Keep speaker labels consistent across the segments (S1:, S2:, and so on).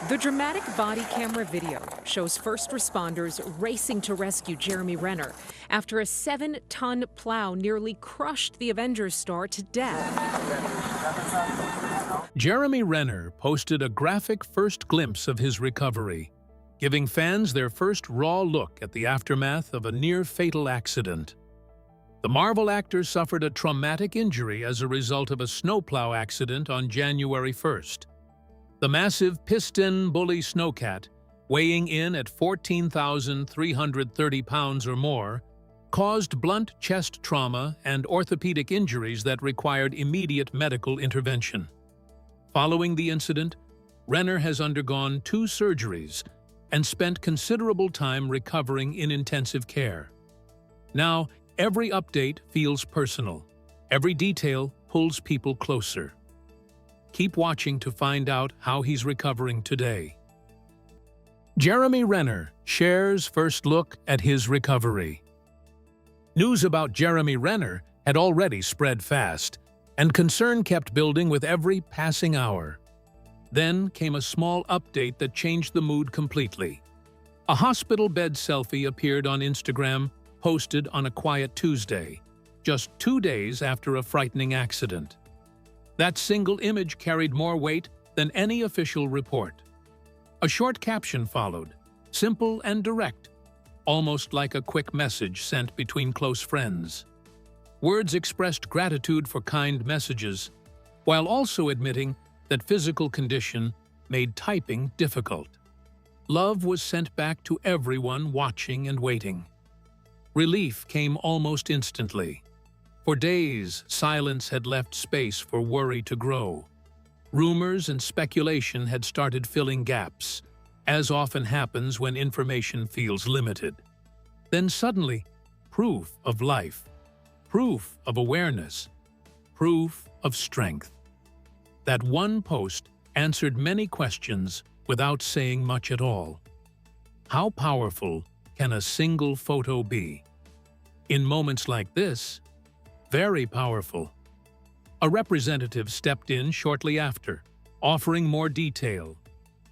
S1: The dramatic body camera video shows first responders racing to rescue Jeremy Renner after a 7-ton plow nearly crushed the Avengers star to death.
S2: Jeremy Renner posted a graphic first glimpse of his recovery, giving fans their first raw look at the aftermath of a near-fatal accident. The Marvel actor suffered a traumatic injury as a result of a snowplow accident on January 1st. The massive PistenBully snowcat, weighing in at 14,330 pounds or more, caused blunt chest trauma and orthopedic injuries that required immediate medical intervention. Following the incident, Renner has undergone 2 surgeries and spent considerable time recovering in intensive care. Now, every update feels personal. Every detail pulls people closer. Keep watching to find out how he's recovering today. Jeremy Renner shares first look at his recovery. News about Jeremy Renner had already spread fast, and concern kept building with every passing hour. Then came a small update that changed the mood completely. A hospital bed selfie appeared on Instagram, posted on a quiet Tuesday, just 2 days after a frightening accident. That single image carried more weight than any official report. A short caption followed, simple and direct, almost like a quick message sent between close friends. Words expressed gratitude for kind messages, while also admitting that physical condition made typing difficult. Love was sent back to everyone watching and waiting. Relief came almost instantly. For days, silence had left space for worry to grow. Rumors and speculation had started filling gaps, as often happens when information feels limited. Then suddenly, proof of life, proof of awareness, proof of strength. That one post answered many questions without saying much at all. How powerful can a single photo be? In moments like this, very powerful. A representative stepped in shortly after, offering more detail.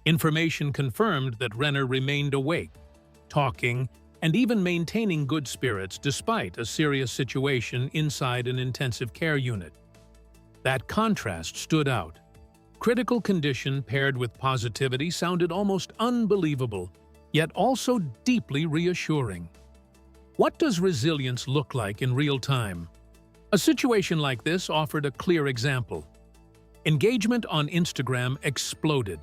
S2: Information confirmed that Renner remained awake, talking, and even maintaining good spirits despite a serious situation inside an intensive care unit. That contrast stood out. Critical condition paired with positivity sounded almost unbelievable, yet also deeply reassuring. What does resilience look like in real time? A situation like this offered a clear example. Engagement on Instagram exploded.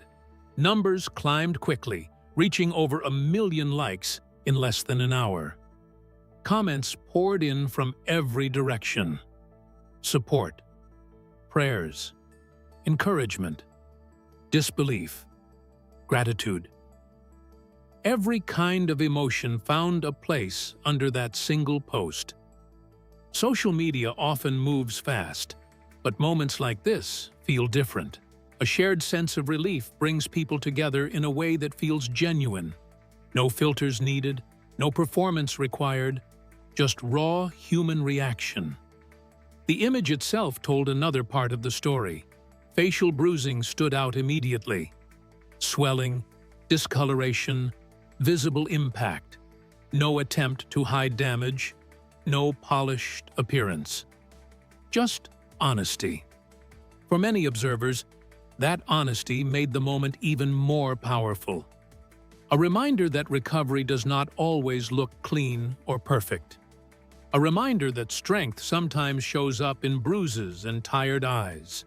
S2: Numbers climbed quickly, reaching over 1 million likes in less than an hour. Comments poured in from every direction. Support, prayers, encouragement, disbelief, gratitude. Every kind of emotion found a place under that single post. Social media often moves fast, but moments like this feel different. A shared sense of relief brings people together in a way that feels genuine. No filters needed, no performance required, just raw human reaction. The image itself told another part of the story. Facial bruising stood out immediately. Swelling, discoloration, visible impact. No attempt to hide damage. No polished appearance. Just honesty. For many observers, that honesty made the moment even more powerful. A reminder that recovery does not always look clean or perfect. A reminder that strength sometimes shows up in bruises and tired eyes.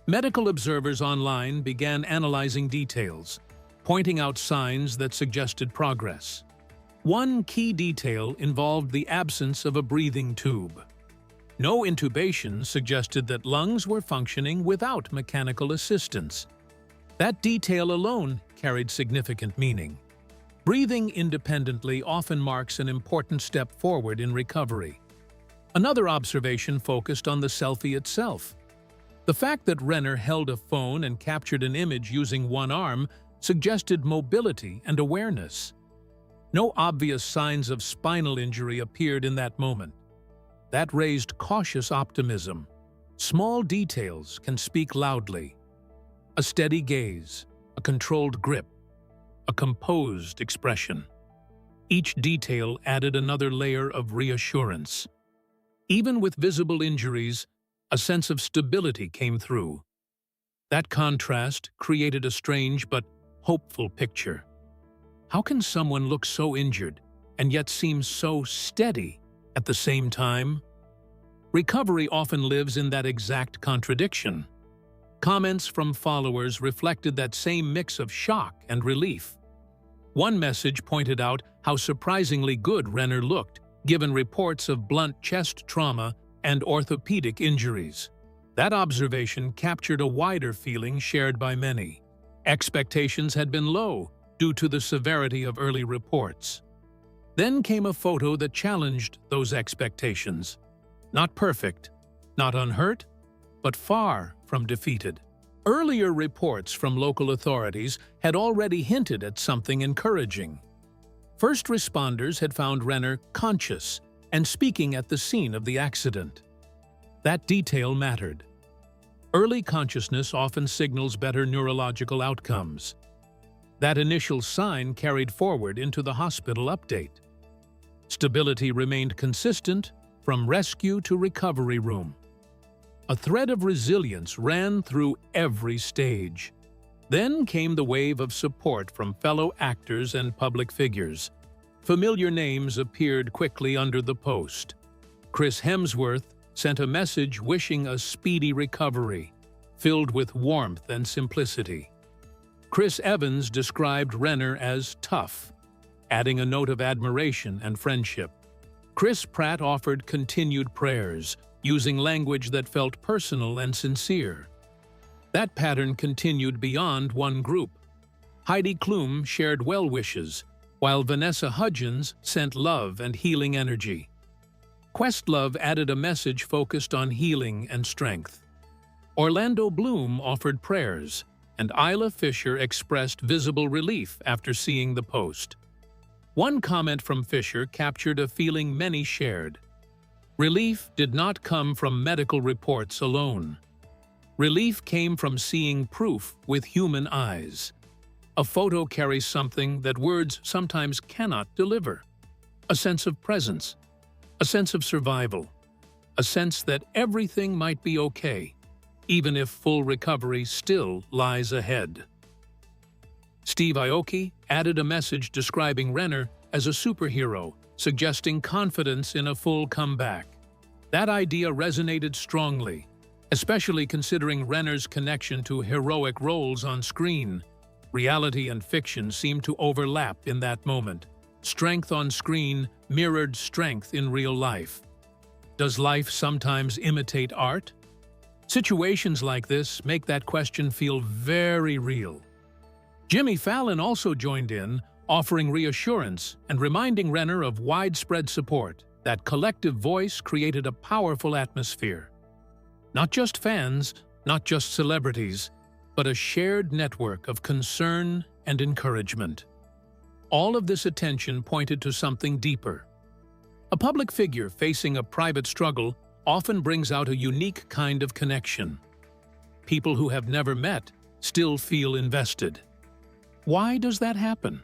S2: Medical observers online began analyzing details, pointing out signs that suggested progress. One key detail involved the absence of a breathing tube. No intubation suggested that lungs were functioning without mechanical assistance. That detail alone carried significant meaning. Breathing independently often marks an important step forward in recovery. Another observation focused on the selfie itself. The fact that Renner held a phone and captured an image using one arm suggested mobility and awareness. No obvious signs of spinal injury appeared in that moment. That raised cautious optimism. Small details can speak loudly. A steady gaze, a controlled grip, a composed expression. Each detail added another layer of reassurance. Even with visible injuries, a sense of stability came through. That contrast created a strange but hopeful picture. How can someone look so injured and yet seem so steady at the same time? Recovery often lives in that exact contradiction. Comments from followers reflected that same mix of shock and relief. One message pointed out how surprisingly good Renner looked, given reports of blunt chest trauma and orthopedic injuries. That observation captured a wider feeling shared by many. Expectations had been low due to the severity of early reports. Then came a photo that challenged those expectations. Not perfect, not unhurt, but far from defeated. Earlier reports from local authorities had already hinted at something encouraging. First responders had found Renner conscious and speaking at the scene of the accident. That detail mattered. Early consciousness often signals better neurological outcomes. That initial sign carried forward into the hospital update. Stability remained consistent from rescue to recovery room. A thread of resilience ran through every stage. Then came the wave of support from fellow actors and public figures. Familiar names appeared quickly under the post. Chris Hemsworth sent a message wishing a speedy recovery, filled with warmth and simplicity. Chris Evans described Renner as tough, adding a note of admiration and friendship. Chris Pratt offered continued prayers, using language that felt personal and sincere. That pattern continued beyond one group. Heidi Klum shared well wishes, while Vanessa Hudgens sent love and healing energy. Questlove added a message focused on healing and strength. Orlando Bloom offered prayers, and Isla Fisher expressed visible relief after seeing the post. One comment from Fisher captured a feeling many shared. Relief did not come from medical reports alone. Relief came from seeing proof with human eyes. A photo carries something that words sometimes cannot deliver. A sense of presence, a sense of survival, a sense that everything might be okay, even if full recovery still lies ahead. Steve Aoki added a message describing Renner as a superhero, suggesting confidence in a full comeback. That idea resonated strongly, especially considering Renner's connection to heroic roles on screen. Reality and fiction seemed to overlap in that moment. Strength on screen mirrored strength in real life. Does life sometimes imitate art? Situations like this make that question feel very real. Jimmy Fallon also joined in, offering reassurance and reminding Renner of widespread support. That collective voice created a powerful atmosphere. Not just fans, not just celebrities, but a shared network of concern and encouragement. All of this attention pointed to something deeper. A public figure facing a private struggle often brings out a unique kind of connection. People who have never met still feel invested. Why does that happen?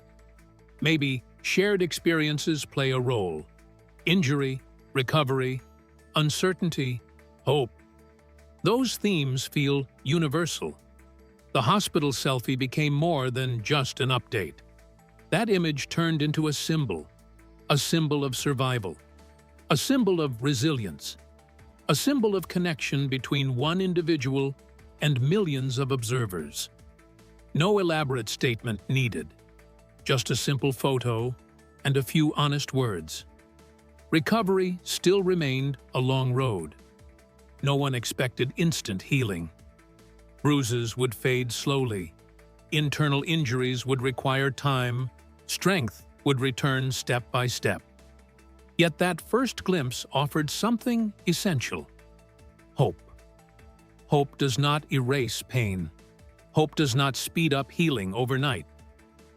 S2: Maybe shared experiences play a role. Injury, recovery, uncertainty, hope. Those themes feel universal. The hospital selfie became more than just an update. That image turned into a symbol of survival, a symbol of resilience, a symbol of connection between one individual and millions of observers. No elaborate statement needed, just a simple photo and a few honest words. Recovery still remained a long road. No one expected instant healing. Bruises would fade slowly. Internal injuries would require time. Strength would return step by step. Yet that first glimpse offered something essential: hope. Hope does not erase pain. Hope does not speed up healing overnight.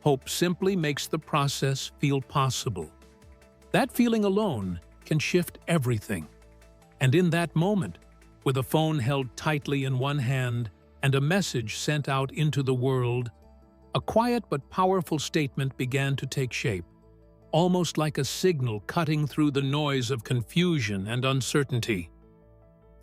S2: Hope simply makes the process feel possible. That feeling alone can shift everything. And in that moment, with a phone held tightly in one hand and a message sent out into the world, a quiet but powerful statement began to take shape, almost like a signal cutting through the noise of confusion and uncertainty.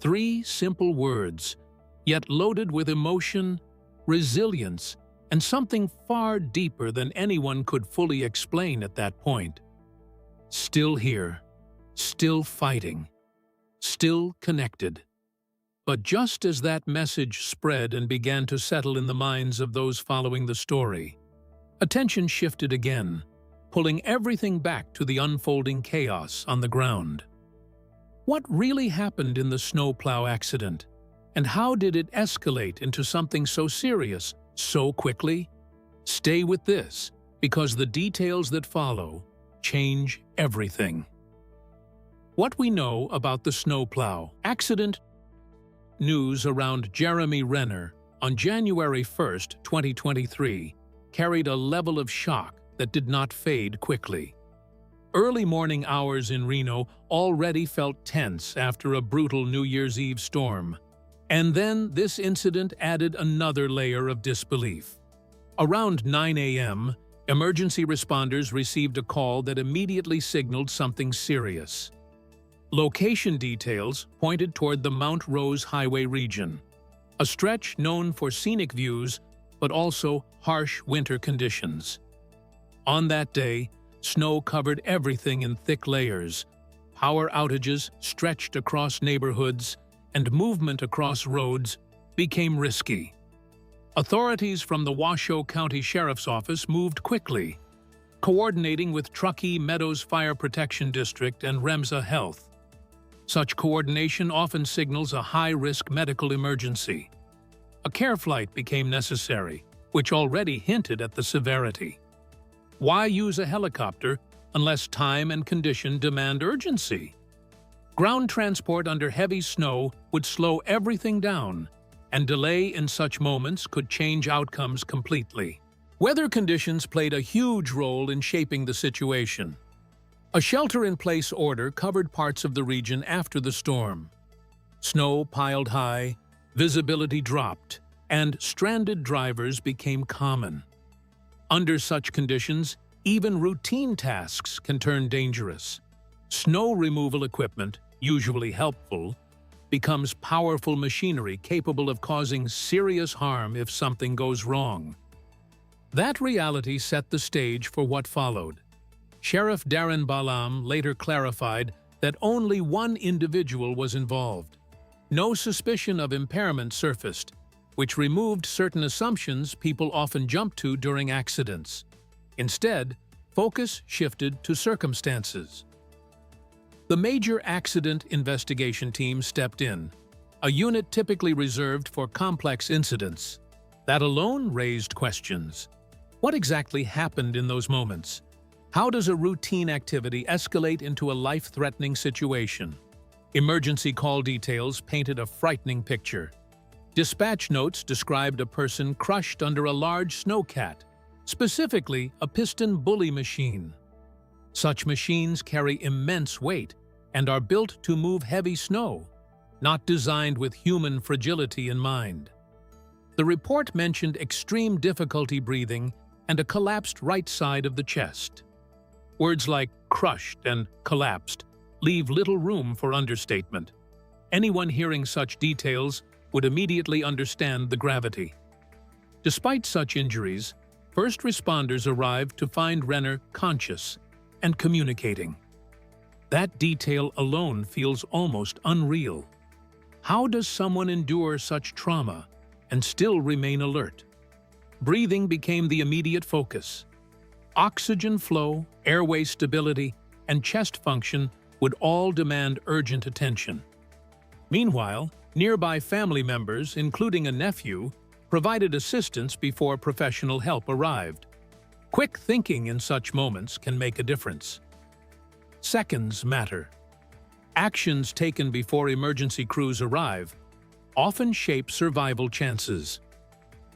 S2: 3 simple words, yet loaded with emotion, resilience, and something far deeper than anyone could fully explain at that point. Still here, still fighting, still connected. But just as that message spread and began to settle in the minds of those following the story, attention shifted again, pulling everything back to the unfolding chaos on the ground. What really happened in the snowplow accident? And how did it escalate into something so serious so quickly? Stay with this, because the details that follow change everything. What we know about the snowplow accident. News around Jeremy Renner on January 1, 2023, carried a level of shock that did not fade quickly. Early morning hours in Reno already felt tense after a brutal New Year's Eve storm. And then this incident added another layer of disbelief. Around 9 a.m., emergency responders received a call that immediately signaled something serious. Location details pointed toward the Mount Rose Highway region, a stretch known for scenic views but also harsh winter conditions. On that day, snow covered everything in thick layers, power outages stretched across neighborhoods, and movement across roads became risky. Authorities from the Washoe County Sheriff's Office moved quickly, coordinating with Truckee Meadows Fire Protection District and Remsa Health. Such coordination often signals a high-risk medical emergency. A care flight became necessary, which already hinted at the severity. Why use a helicopter unless time and condition demand urgency? Ground transport under heavy snow would slow everything down, and delay in such moments could change outcomes completely. Weather conditions played a huge role in shaping the situation. A shelter-in-place order covered parts of the region after the storm. Snow piled high, visibility dropped, and stranded drivers became common. Under such conditions, even routine tasks can turn dangerous. Snow removal equipment, usually helpful, becomes powerful machinery capable of causing serious harm if something goes wrong. That reality set the stage for what followed. Sheriff Darren Balam later clarified that only one individual was involved. No suspicion of impairment surfaced, which removed certain assumptions people often jump to during accidents. Instead, focus shifted to circumstances. The Major Accident Investigation Team stepped in, a unit typically reserved for complex incidents. That alone raised questions. What exactly happened in those moments? How does a routine activity escalate into a life-threatening situation? Emergency call details painted a frightening picture. Dispatch notes described a person crushed under a large snowcat, specifically a PistenBully machine. Such machines carry immense weight and are built to move heavy snow, not designed with human fragility in mind. The report mentioned extreme difficulty breathing and a collapsed right side of the chest. Words like crushed and collapsed leave little room for understatement. Anyone hearing such details would immediately understand the gravity. Despite such injuries, first responders arrived to find Renner conscious and communicating. That detail alone feels almost unreal. How does someone endure such trauma and still remain alert? Breathing became the immediate focus. Oxygen flow, airway stability, and chest function would all demand urgent attention. Meanwhile, nearby family members, including a nephew, provided assistance before professional help arrived. Quick thinking in such moments can make a difference. Seconds matter. Actions taken before emergency crews arrive often shape survival chances.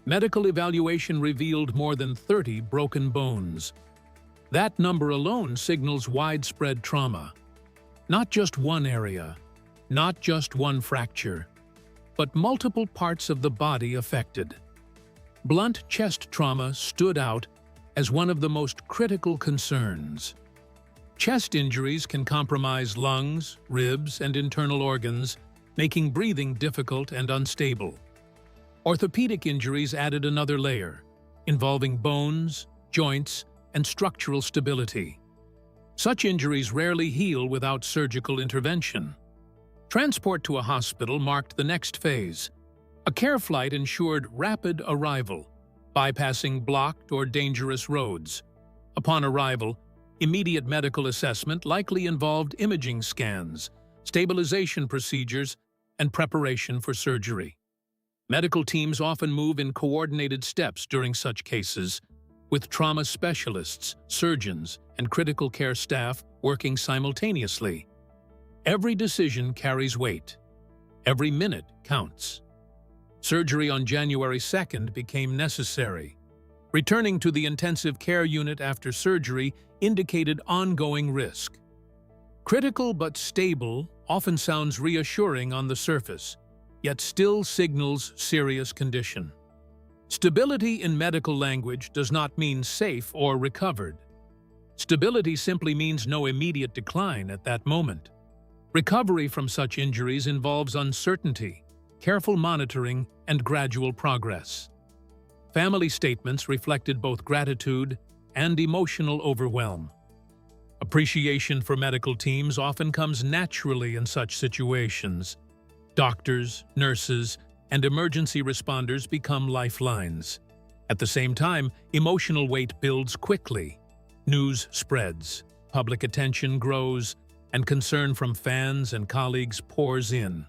S2: Medical evaluation revealed more than 30 broken bones. That number alone signals widespread trauma. Not just one area, not just one fracture, but multiple parts of the body affected. Blunt chest trauma stood out as one of the most critical concerns. Chest injuries can compromise lungs, ribs, and internal organs, making breathing difficult and unstable. Orthopedic injuries added another layer, involving bones, joints, and structural stability. Such injuries rarely heal without surgical intervention. Transport to a hospital marked the next phase. A care flight ensured rapid arrival, bypassing blocked or dangerous roads. Upon arrival, immediate medical assessment likely involved imaging scans, stabilization procedures, and preparation for surgery. Medical teams often move in coordinated steps during such cases, with trauma specialists, surgeons, and critical care staff working simultaneously. Every decision carries weight. Every minute counts. Surgery on January 2nd became necessary. Returning to the intensive care unit after surgery indicated ongoing risk. Critical but stable often sounds reassuring on the surface, yet still signals serious condition. Stability in medical language does not mean safe or recovered. Stability simply means no immediate decline at that moment. Recovery from such injuries involves uncertainty, careful monitoring, and gradual progress. Family statements reflected both gratitude and emotional overwhelm. Appreciation for medical teams often comes naturally in such situations. Doctors, nurses, and emergency responders become lifelines. At the same time, emotional weight builds quickly. News spreads, public attention grows, and concern from fans and colleagues pours in.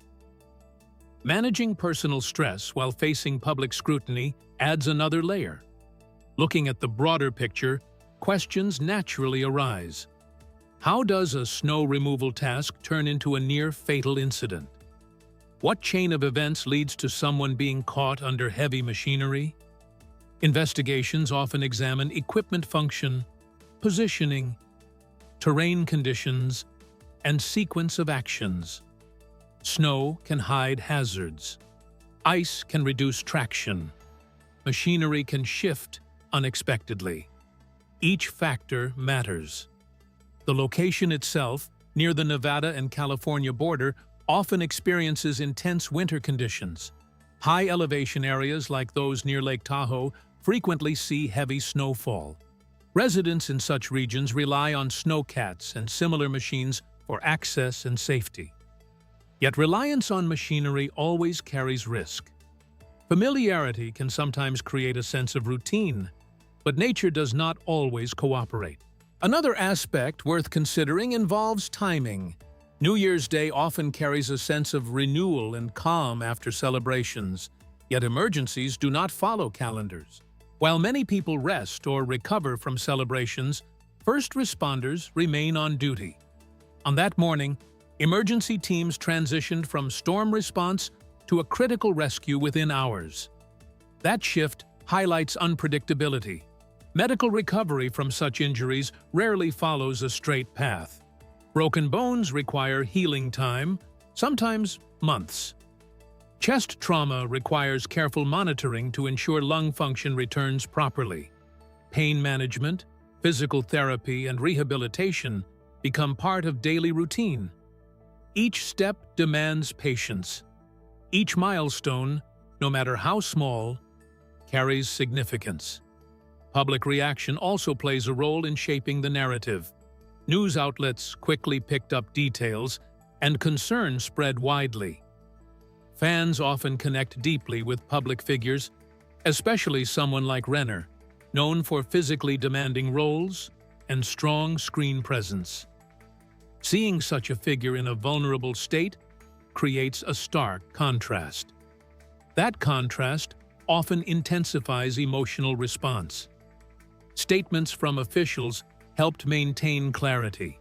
S2: Managing personal stress while facing public scrutiny adds another layer. Looking at the broader picture, questions naturally arise. How does a snow removal task turn into a near-fatal incident? What chain of events leads to someone being caught under heavy machinery? Investigations often examine equipment function, positioning, terrain conditions, and sequence of actions. Snow can hide hazards. Ice can reduce traction. Machinery can shift unexpectedly. Each factor matters. The location itself, near the Nevada and California border, often experiences intense winter conditions. High elevation areas like those near Lake Tahoe frequently see heavy snowfall. Residents in such regions rely on snowcats and similar machines for access and safety. Yet reliance on machinery always carries risk. Familiarity can sometimes create a sense of routine, but nature does not always cooperate. Another aspect worth considering involves timing. New Year's Day often carries a sense of renewal and calm after celebrations, yet emergencies do not follow calendars. While many people rest or recover from celebrations, first responders remain on duty. On that morning, emergency teams transitioned from storm response to a critical rescue within hours. That shift highlights unpredictability. Medical recovery from such injuries rarely follows a straight path. Broken bones require healing time, sometimes months. Chest trauma requires careful monitoring to ensure lung function returns properly. Pain management, physical therapy, and rehabilitation become part of daily routine. Each step demands patience. Each milestone, no matter how small, carries significance. Public reaction also plays a role in shaping the narrative. News outlets quickly picked up details, and concern spread widely. Fans often connect deeply with public figures, especially someone like Renner, known for physically demanding roles and strong screen presence. Seeing such a figure in a vulnerable state creates a stark contrast. That contrast often intensifies emotional response. Statements from officials helped maintain clarity.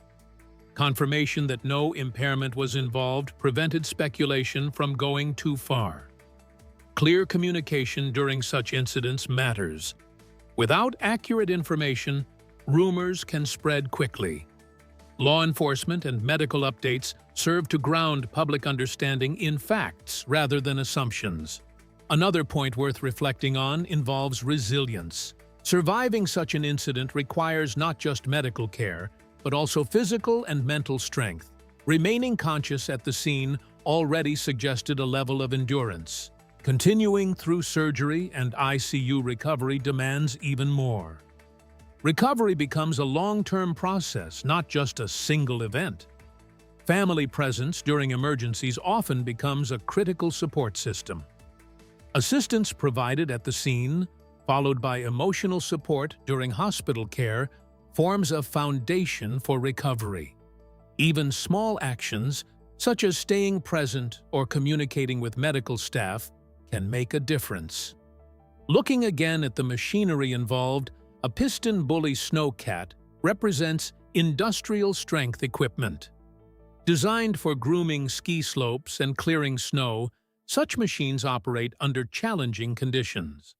S2: Confirmation that no impairment was involved prevented speculation from going too far. Clear communication during such incidents matters. Without accurate information, rumors can spread quickly. Law enforcement and medical updates serve to ground public understanding in facts rather than assumptions. Another point worth reflecting on involves resilience. Surviving such an incident requires not just medical care, but also physical and mental strength. Remaining conscious at the scene already suggested a level of endurance. Continuing through surgery and ICU recovery demands even more. Recovery becomes a long-term process, not just a single event. Family presence during emergencies often becomes a critical support system. Assistance provided at the scene, followed by emotional support during hospital care, forms a foundation for recovery. Even small actions, such as staying present or communicating with medical staff, can make a difference. Looking again at the machinery involved, a PistenBully snowcat represents industrial-strength equipment. Designed for grooming ski slopes and clearing snow, such machines operate under challenging conditions.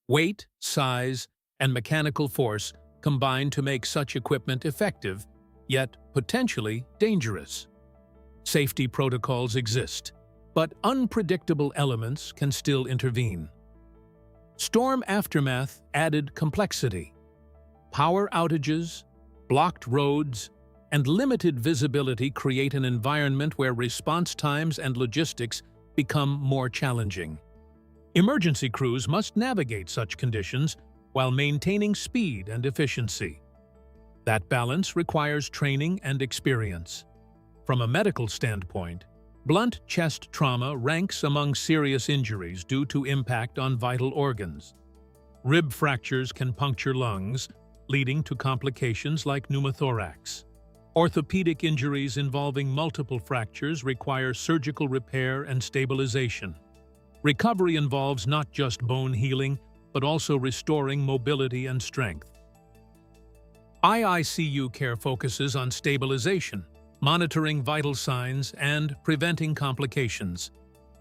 S2: Weight, size, and mechanical force combine to make such equipment effective, yet potentially dangerous. Safety protocols exist, but unpredictable elements can still intervene. Storm aftermath added complexity. Power outages, blocked roads, and limited visibility create an environment where response times and logistics become more challenging. Emergency crews must navigate such conditions while maintaining speed and efficiency. That balance requires training and experience. From a medical standpoint, blunt chest trauma ranks among serious injuries due to impact on vital organs. Rib fractures can puncture lungs, leading to complications like pneumothorax. Orthopedic injuries involving multiple fractures require surgical repair and stabilization. Recovery involves not just bone healing, but also restoring mobility and strength. IICU care focuses on stabilization, monitoring vital signs, and preventing complications.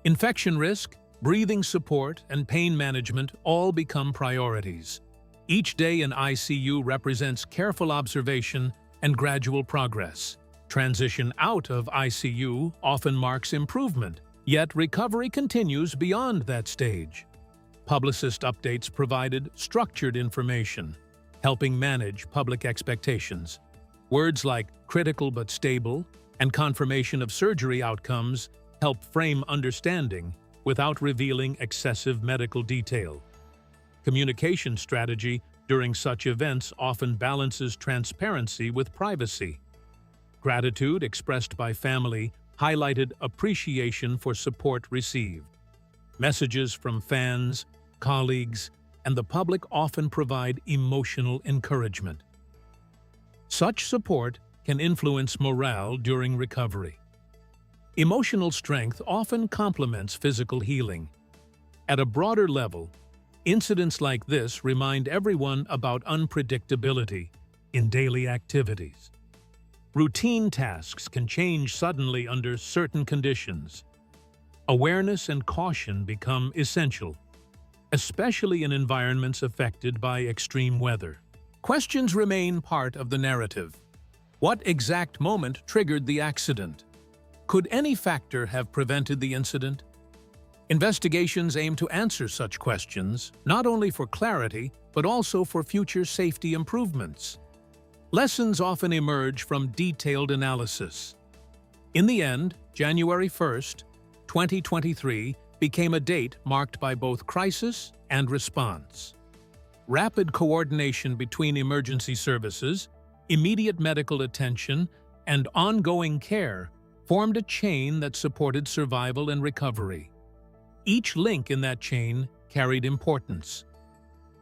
S2: Infection risk, breathing support, and pain management all become priorities. Each day in ICU represents careful observation and gradual progress. Transition out of ICU often marks improvement, yet recovery continues beyond that stage. Publicist updates provided structured information, helping manage public expectations. Words like critical but stable and confirmation of surgery outcomes help frame understanding without revealing excessive medical detail. Communication strategy during such events often balances transparency with privacy. Gratitude expressed by family highlighted appreciation for support received. Messages from fans, colleagues, and the public often provide emotional encouragement. Such support can influence morale during recovery. Emotional strength often complements physical healing. At a broader level, incidents like this remind everyone about unpredictability in daily activities. Routine tasks can change suddenly under certain conditions. Awareness and caution become essential, especially in environments affected by extreme weather. Questions remain part of the narrative. What exact moment triggered the accident? Could any factor have prevented the incident? Investigations aim to answer such questions, not only for clarity, but also for future safety improvements. Lessons often emerge from detailed analysis. In the end, January 1st, 2023 became a date marked by both crisis and response. Rapid coordination between emergency services, immediate medical attention, and ongoing care formed a chain that supported survival and recovery. Each link in that chain carried importance.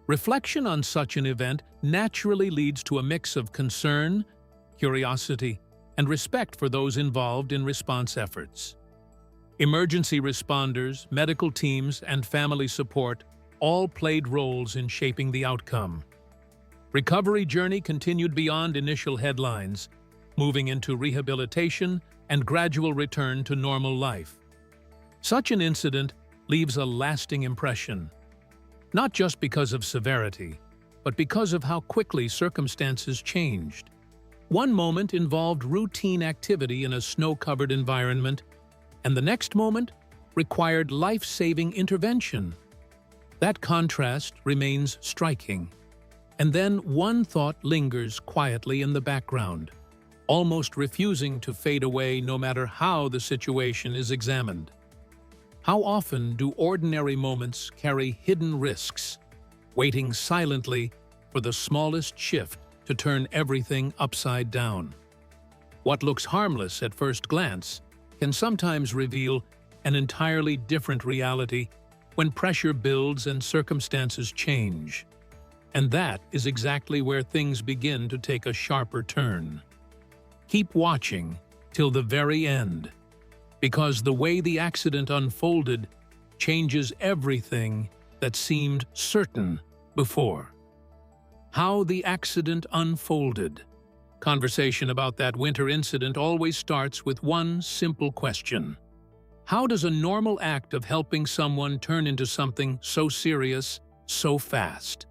S2: Reflection on such an event naturally leads to a mix of concern, curiosity, and respect for those involved in response efforts. Emergency responders, medical teams, and family support all played roles in shaping the outcome. Recovery journey continued beyond initial headlines, moving into rehabilitation and gradual return to normal life. Such an incident leaves a lasting impression, not just because of severity, but because of how quickly circumstances changed. One moment involved routine activity in a snow-covered environment, and the next moment required life-saving intervention. That contrast remains striking. And then one thought lingers quietly in the background, almost refusing to fade away no matter how the situation is examined. How often do ordinary moments carry hidden risks, waiting silently for the smallest shift to turn everything upside down? What looks harmless at first glance can sometimes reveal an entirely different reality when pressure builds and circumstances change. And that is exactly where things begin to take a sharper turn. Keep watching till the very end, because the way the accident unfolded changes everything that seemed certain before. How the accident unfolded. Conversation about that winter incident always starts with one simple question. How does a normal act of helping someone turn into something so serious, so fast?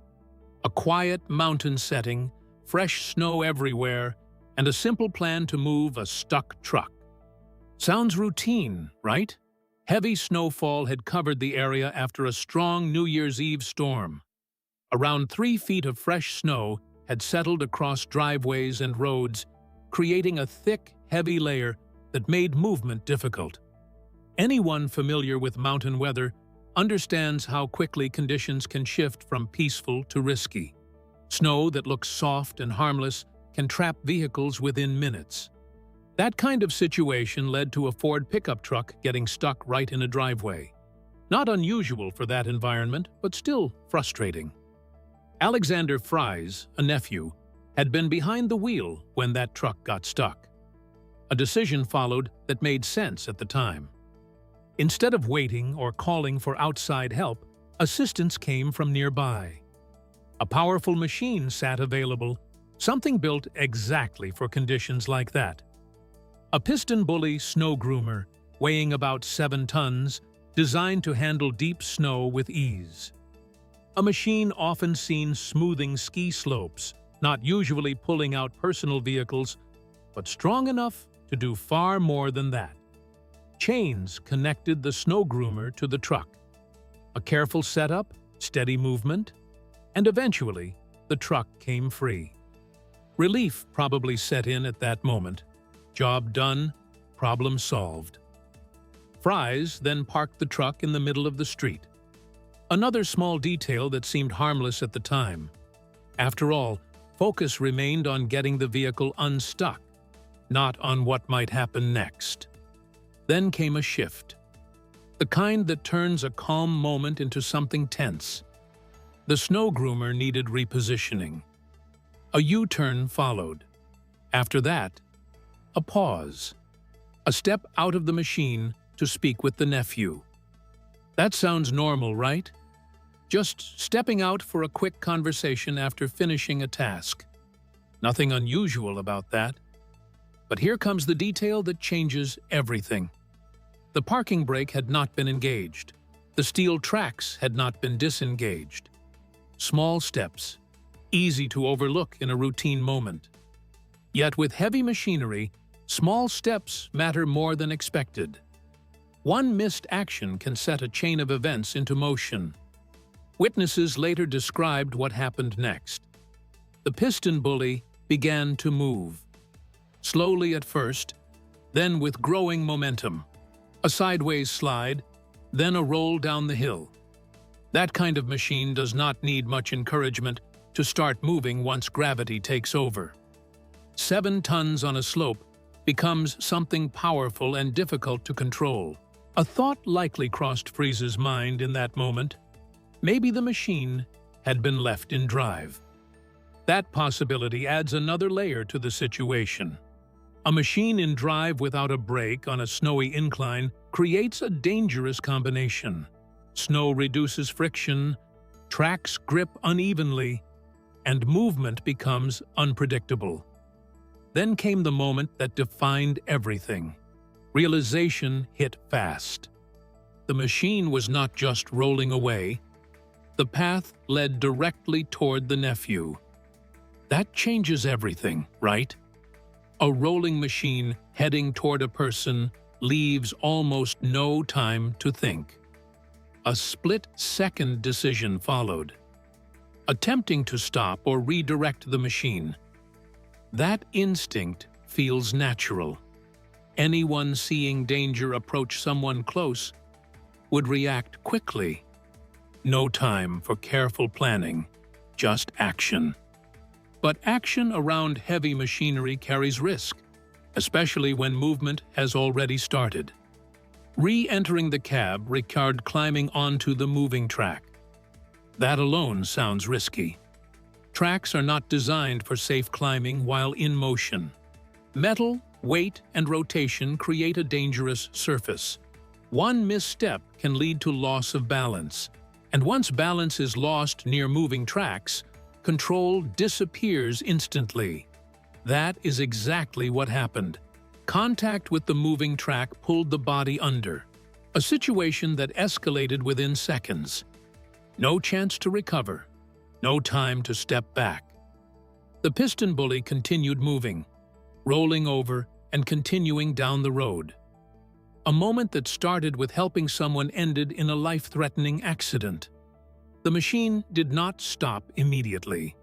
S2: A quiet mountain setting, fresh snow everywhere, and a simple plan to move a stuck truck. Sounds routine, right? Heavy snowfall had covered the area after a strong New Year's Eve storm. Around 3 feet of fresh snow had settled across driveways and roads, creating a thick, heavy layer that made movement difficult. Anyone familiar with mountain weather understands how quickly conditions can shift from peaceful to risky. Snow that looks soft and harmless can trap vehicles within minutes. That kind of situation led to a Ford pickup truck getting stuck right in a driveway. Not unusual for that environment, but still frustrating. Alexander Fries, a nephew, had been behind the wheel when that truck got stuck. A decision followed that made sense at the time. Instead of waiting or calling for outside help, assistance came from nearby. A powerful machine sat available, something built exactly for conditions like that. A PistenBully snow groomer, weighing about 7 tons, designed to handle deep snow with ease. A machine often seen smoothing ski slopes, not usually pulling out personal vehicles, but strong enough to do far more than that. Chains connected the snow groomer to the truck. A careful setup, steady movement, and eventually, the truck came free. Relief probably set in at that moment. Job done, problem solved. Fries then parked the truck in the middle of the street. Another small detail that seemed harmless at the time. After all, focus remained on getting the vehicle unstuck, not on what might happen next. Then came a shift. The kind that turns a calm moment into something tense. The snow groomer needed repositioning. A U-turn followed. After that, a pause. A step out of the machine to speak with the nephew. That sounds normal, right? Just stepping out for a quick conversation after finishing a task. Nothing unusual about that. But here comes the detail that changes everything. The parking brake had not been engaged. The steel tracks had not been disengaged. Small steps, easy to overlook in a routine moment. Yet with heavy machinery, small steps matter more than expected. One missed action can set a chain of events into motion. Witnesses later described what happened next. The PistenBully began to move. Slowly at first, then with growing momentum. A sideways slide, then a roll down the hill. That kind of machine does not need much encouragement to start moving once gravity takes over. 7 tons on a slope becomes something powerful and difficult to control. A thought likely crossed Fries's mind in that moment. Maybe the machine had been left in drive. That possibility adds another layer to the situation. A machine in drive without a brake on a snowy incline creates a dangerous combination. Snow reduces friction, tracks grip unevenly, and movement becomes unpredictable. Then came the moment that defined everything. Realization hit fast. The machine was not just rolling away. The path led directly toward the nephew. That changes everything, right? A rolling machine heading toward a person leaves almost no time to think. A split-second decision followed. Attempting to stop or redirect the machine. That instinct feels natural. Anyone seeing danger approach someone close would react quickly. No time for careful planning, just action. But action around heavy machinery carries risk, especially when movement has already started. Re-entering the cab required climbing onto the moving track. That alone sounds risky. Tracks are not designed for safe climbing while in motion. Metal, weight, and rotation create a dangerous surface. One misstep can lead to loss of balance, and once balance is lost near moving tracks, control disappears instantly. That is exactly what happened. Contact with the moving track pulled the body under, a situation that escalated within seconds. No chance to recover, no time to step back. The PistenBully continued moving, rolling over and continuing down the road. A moment that started with helping someone ended in a life-threatening accident. The machine did not stop immediately.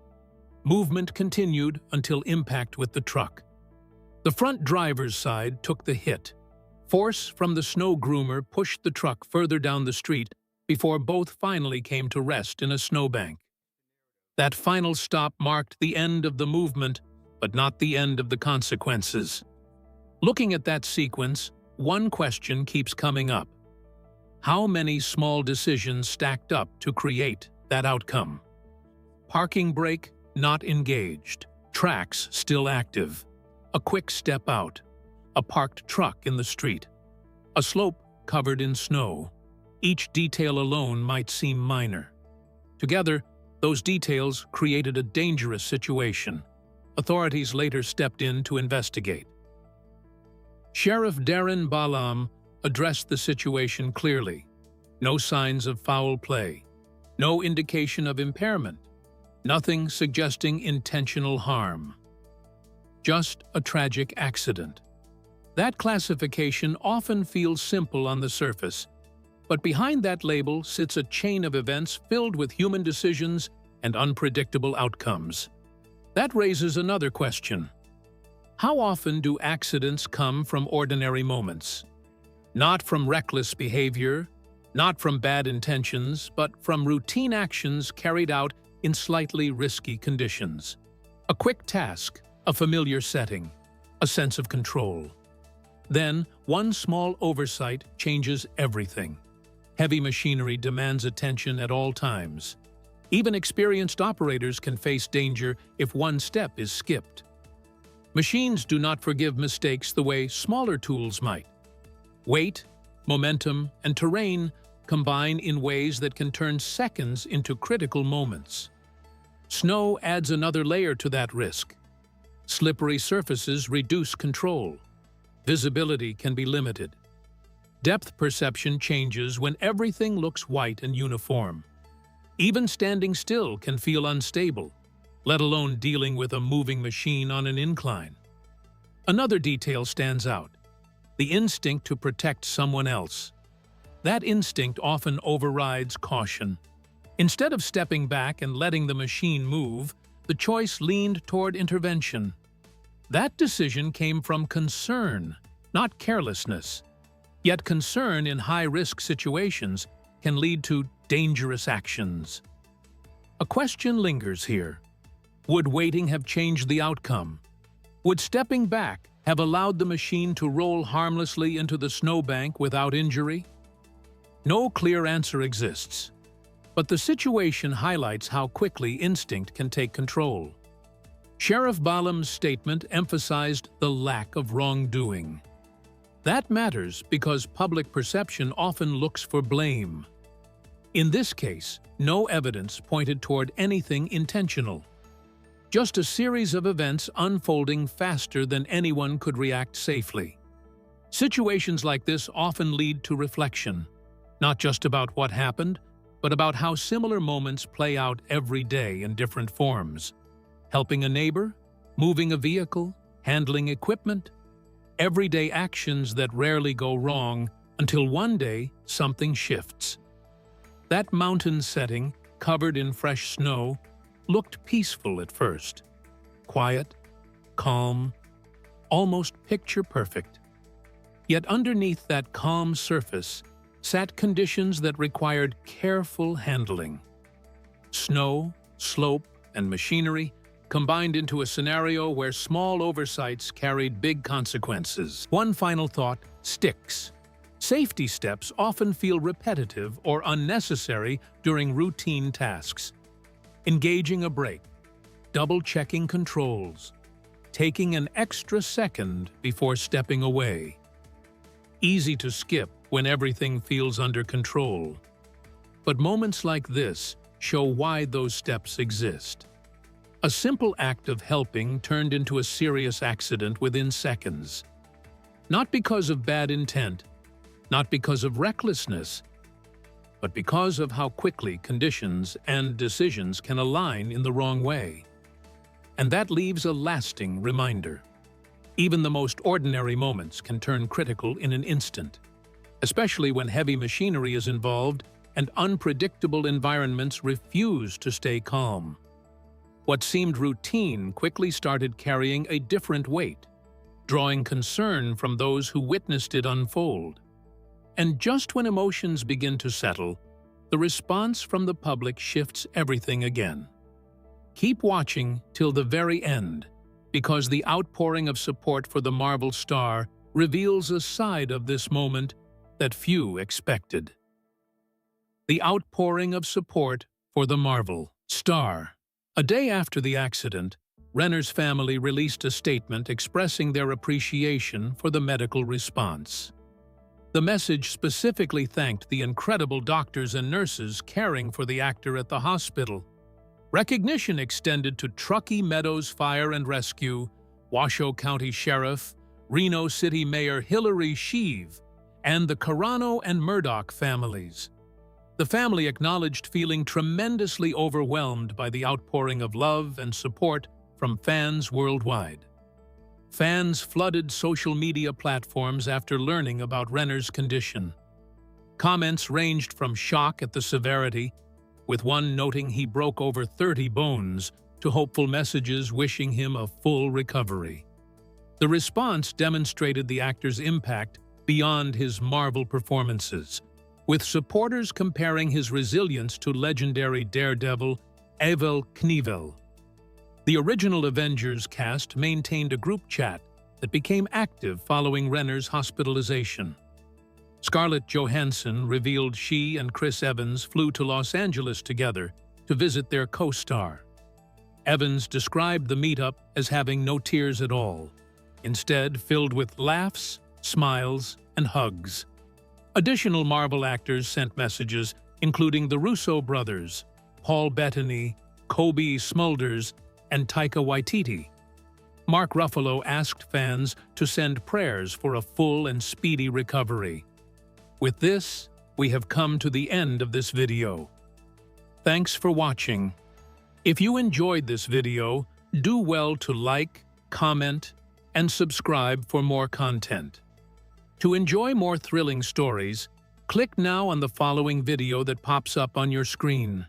S2: Movement continued until impact with the truck. The front driver's side took the hit. Force from the snow groomer pushed the truck further down the street before both finally came to rest in a snowbank. That final stop marked the end of the movement, but not the end of the consequences. Looking at that sequence, one question keeps coming up. How many small decisions stacked up to create that outcome? Parking brake not engaged, tracks still active, a quick step out, a parked truck in the street, a slope covered in snow. Each detail alone might seem minor. Together, those details created a dangerous situation. Authorities later stepped in to investigate. Sheriff Darren Balam addressed the situation clearly. No signs of foul play, no indication of impairment, nothing suggesting intentional harm. Just a tragic accident. That classification often feels simple on the surface, but behind that label sits a chain of events filled with human decisions and unpredictable outcomes. That raises another question. How often do accidents come from ordinary moments? Not from reckless behavior, not from bad intentions, but from routine actions carried out in slightly risky conditions. A quick task, a familiar setting, a sense of control. Then, one small oversight changes everything. Heavy machinery demands attention at all times. Even experienced operators can face danger if one step is skipped. Machines do not forgive mistakes the way smaller tools might. Weight, momentum, and terrain combine in ways that can turn seconds into critical moments. Snow adds another layer to that risk. Slippery surfaces reduce control. Visibility can be limited. Depth perception changes when everything looks white and uniform. Even standing still can feel unstable, let alone dealing with a moving machine on an incline. Another detail stands out: the instinct to protect someone else. That instinct often overrides caution. Instead of stepping back and letting the machine move, the choice leaned toward intervention. That decision came from concern, not carelessness. Yet concern in high-risk situations can lead to dangerous actions. A question lingers here. Would waiting have changed the outcome? Would stepping back have allowed the machine to roll harmlessly into the snowbank without injury? No clear answer exists, but the situation highlights how quickly instinct can take control. Sheriff Balam's statement emphasized the lack of wrongdoing. That matters because public perception often looks for blame. In this case, no evidence pointed toward anything intentional. Just a series of events unfolding faster than anyone could react safely. Situations like this often lead to reflection, not just about what happened, but about how similar moments play out every day in different forms. Helping a neighbor, moving a vehicle, handling equipment. everyday actions that rarely go wrong until one day something shifts. That mountain setting, covered in fresh snow, looked peaceful at first. Quiet, calm, almost picture-perfect. Yet underneath that calm surface sat conditions that required careful handling. Snow, slope, and machinery combined into a scenario where small oversights carried big consequences. One final thought: sticks. Safety steps often feel repetitive or unnecessary during routine tasks. Engaging a brake, double-checking controls, taking an extra second before stepping away. Easy to skip when everything feels under control. But moments like this show why those steps exist. A simple act of helping turned into a serious accident within seconds. Not because of bad intent, not because of recklessness, but because of how quickly conditions and decisions can align in the wrong way. And that leaves a lasting reminder. Even the most ordinary moments can turn critical in an instant, especially when heavy machinery is involved and unpredictable environments refuse to stay calm. What seemed routine quickly started carrying a different weight, drawing concern from those who witnessed it unfold. And just when emotions begin to settle, the response from the public shifts everything again. Keep watching till the very end, because the outpouring of support for the Marvel star reveals a side of this moment that few expected. The outpouring of support for the Marvel star. A day after the accident, Renner's family released a statement expressing their appreciation for the medical response. The message specifically thanked the incredible doctors and nurses caring for the actor at the hospital. Recognition extended to Truckee Meadows Fire and Rescue, Washoe County Sheriff, Reno City Mayor Hillary Sheave, and the Carano and Murdoch families. The family acknowledged feeling tremendously overwhelmed by the outpouring of love and support from fans worldwide. Fans flooded social media platforms after learning about Renner's condition. Comments ranged from shock at the severity, with one noting he broke over 30 bones, to hopeful messages wishing him a full recovery. The response demonstrated the actor's impact beyond his Marvel performances, with supporters comparing his resilience to legendary daredevil Evel Knievel. The original Avengers cast maintained a group chat that became active following Renner's hospitalization. Scarlett Johansson revealed she and Chris Evans flew to Los Angeles together to visit their co-star. Evans described the meetup as having no tears at all, instead filled with laughs, smiles, and hugs. Additional Marvel actors sent messages, including the Russo brothers, Paul Bettany, Kobe Smulders, and Taika Waititi. Mark Ruffalo asked fans to send prayers for a full and speedy recovery. With this, we have come to the end of this video. Thanks for watching. If you enjoyed this video, do well to like, comment, and subscribe for more content. To enjoy more thrilling stories, click now on the following video that pops up on your screen.